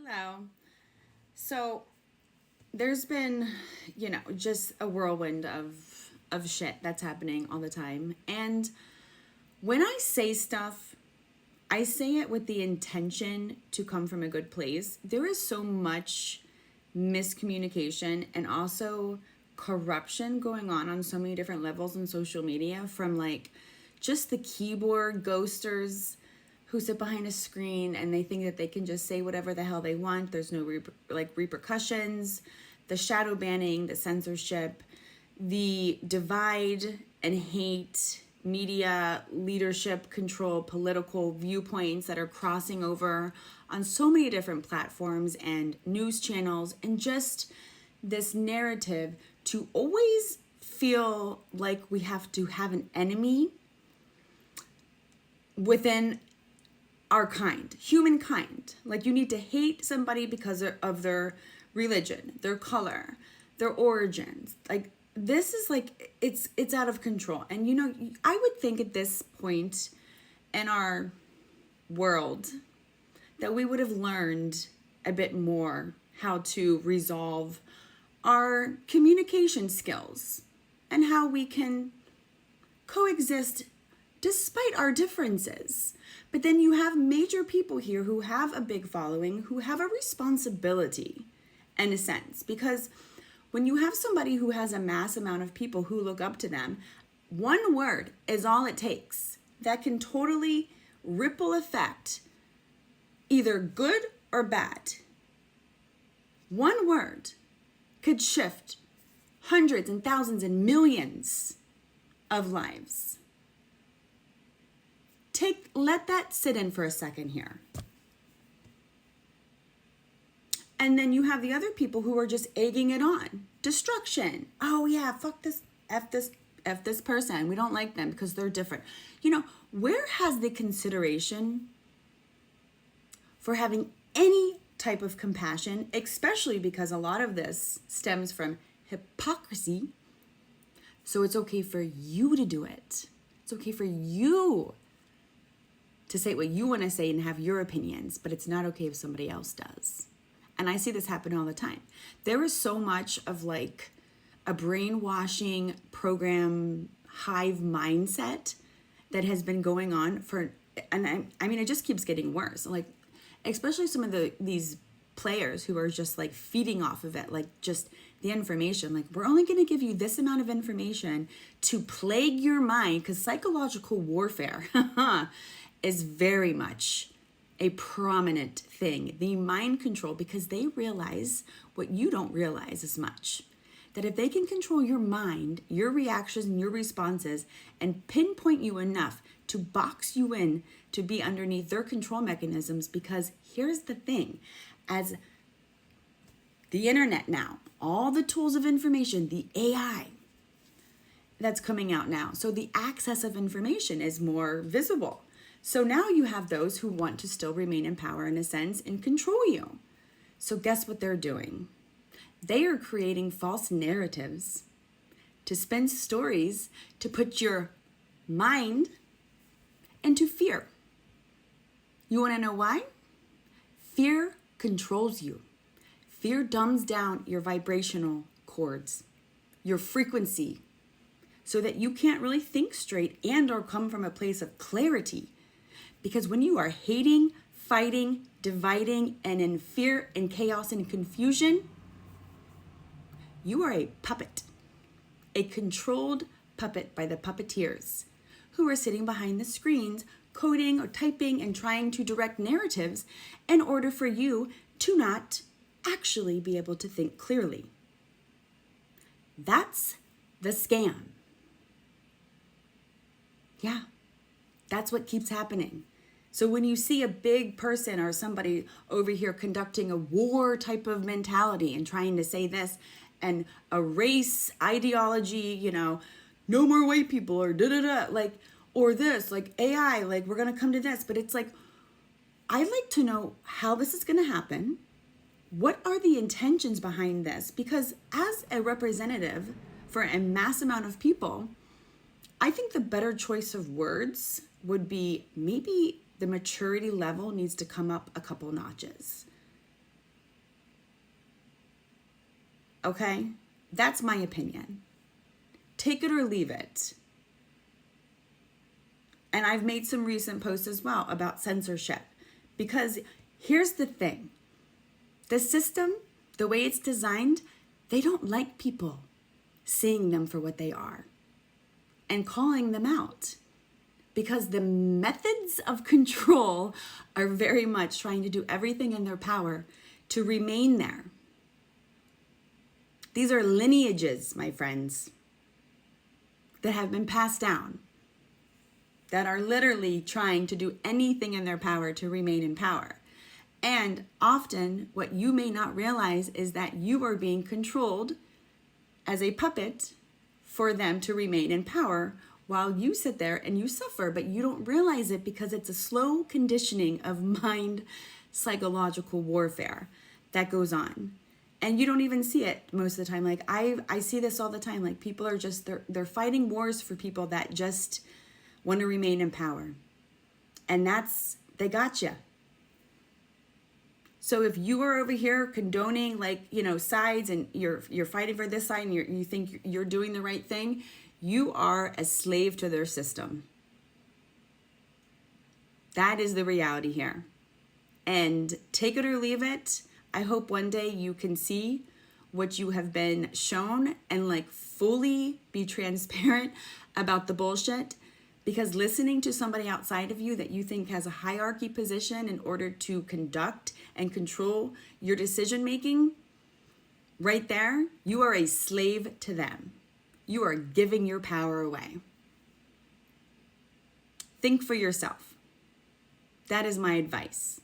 Hello. So there's been, just a whirlwind of shit that's happening all the time. And when I say stuff, I say it with the intention to come from a good place. There is so much miscommunication and also corruption going on so many different levels in social media, from like just the keyboard ghosters who sit behind a screen and they think that they can just say whatever the hell they want. There's no repercussions, the shadow banning, the censorship, the divide and hate, media, leadership control, political viewpoints that are crossing over on so many different platforms and news channels, and just this narrative to always feel like we have to have an enemy within our kind, humankind. Like, you need to hate somebody because of their religion, their color, their origins. Like, this is like, it's out of control. And I would think at this point in our world that we would have learned a bit more how to resolve our communication skills and how we can coexist despite our differences. But then you have major people here who have a big following, who have a responsibility in a sense, because when you have somebody who has a mass amount of people who look up to them, one word is all it takes that can totally ripple effect, either good or bad. One word could shift hundreds and thousands and millions of lives. Let that sit in for a second here. And then you have the other people who are just egging it on. Destruction. Oh yeah, fuck this, F this person. We don't like them because they're different. Where has the consideration for having any type of compassion, especially because a lot of this stems from hypocrisy? So it's okay for you to do it. It's okay for you to say what you want to say and have your opinions, but it's not okay if somebody else does. And I see this happen all the time. There is so much of like a brainwashing program hive mindset that has been going on and I mean, it just keeps getting worse. Like, especially some of these players who are just like feeding off of it, like just the information. Like, we're only going to give you this amount of information to plague your mind, because psychological warfare is very much a prominent thing, the mind control, because they realize what you don't realize as much. That if they can control your mind, your reactions and your responses, and pinpoint you enough to box you in to be underneath their control mechanisms, because here's the thing, as the internet now, all the tools of information, the AI that's coming out now, so the access of information is more visible. So now you have those who want to still remain in power in a sense and control you. So guess what they're doing? They are creating false narratives to spin stories to put your mind into fear. You want to know why? Fear controls you. Fear dumbs down your vibrational cords, your frequency, so that you can't really think straight and or come from a place of clarity. Because when you are hating, fighting, dividing, and in fear and chaos and confusion, you are a puppet, a controlled puppet by the puppeteers who are sitting behind the screens, coding or typing and trying to direct narratives in order for you to not actually be able to think clearly. That's the scam. Yeah, that's what keeps happening. So when you see a big person or somebody over here conducting a war type of mentality and trying to say this, and a race ideology, no more white people, or da-da-da, like, or this, like AI, like we're going to come to this. But it's like, I'd like to know how this is going to happen. What are the intentions behind this? Because as a representative for a mass amount of people, I think the better choice of words would be maybe the maturity level needs to come up a couple notches. Okay? That's my opinion. Take it or leave it. And I've made some recent posts as well about censorship. Because here's the thing. The system, the way it's designed, they don't like people seeing them for what they are and calling them out. Because the methods of control are very much trying to do everything in their power to remain there. These are lineages, my friends, that have been passed down, that are literally trying to do anything in their power to remain in power. And often what you may not realize is that you are being controlled as a puppet for them to remain in power while you sit there and you suffer, but you don't realize it because it's a slow conditioning of mind psychological warfare that goes on. And you don't even see it most of the time. Like I see this all the time. Like people are just, they're fighting wars for people that just want to remain in power. And they got you. So if you are over here condoning sides and you're fighting for this side and you think you're doing the right thing, you are a slave to their system. That is the reality here. And take it or leave it. I hope one day you can see what you have been shown and fully be transparent about the bullshit. Because listening to somebody outside of you that you think has a hierarchy position in order to conduct and control your decision making, right there, you are a slave to them. You are giving your power away. Think for yourself. That is my advice.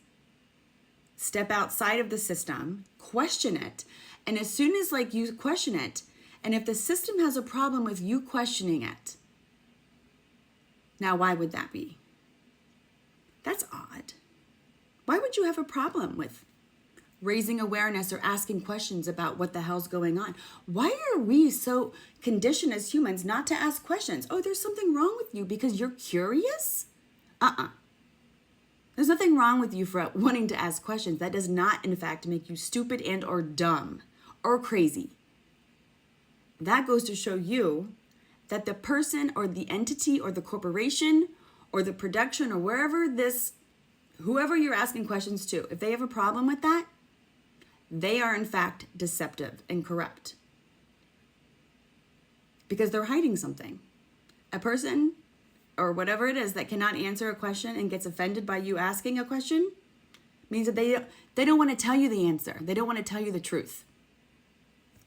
Step outside of the system, question it, and as soon as you question it, and if the system has a problem with you questioning it, now why would that be? That's odd. Why would you have a problem with raising awareness or asking questions about what the hell's going on? Why are we so conditioned as humans not to ask questions? Oh, there's something wrong with you because you're curious? There's nothing wrong with you for wanting to ask questions. That does not, in fact, make you stupid and or dumb or crazy. That goes to show you that the person or the entity or the corporation or the production or whoever you're asking questions to, if they have a problem with that, they are in fact deceptive and corrupt. Because they're hiding something. A person or whatever it is that cannot answer a question and gets offended by you asking a question means that they don't want to tell you the answer. They don't want to tell you the truth.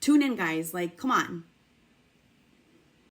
Tune in, guys. Come on.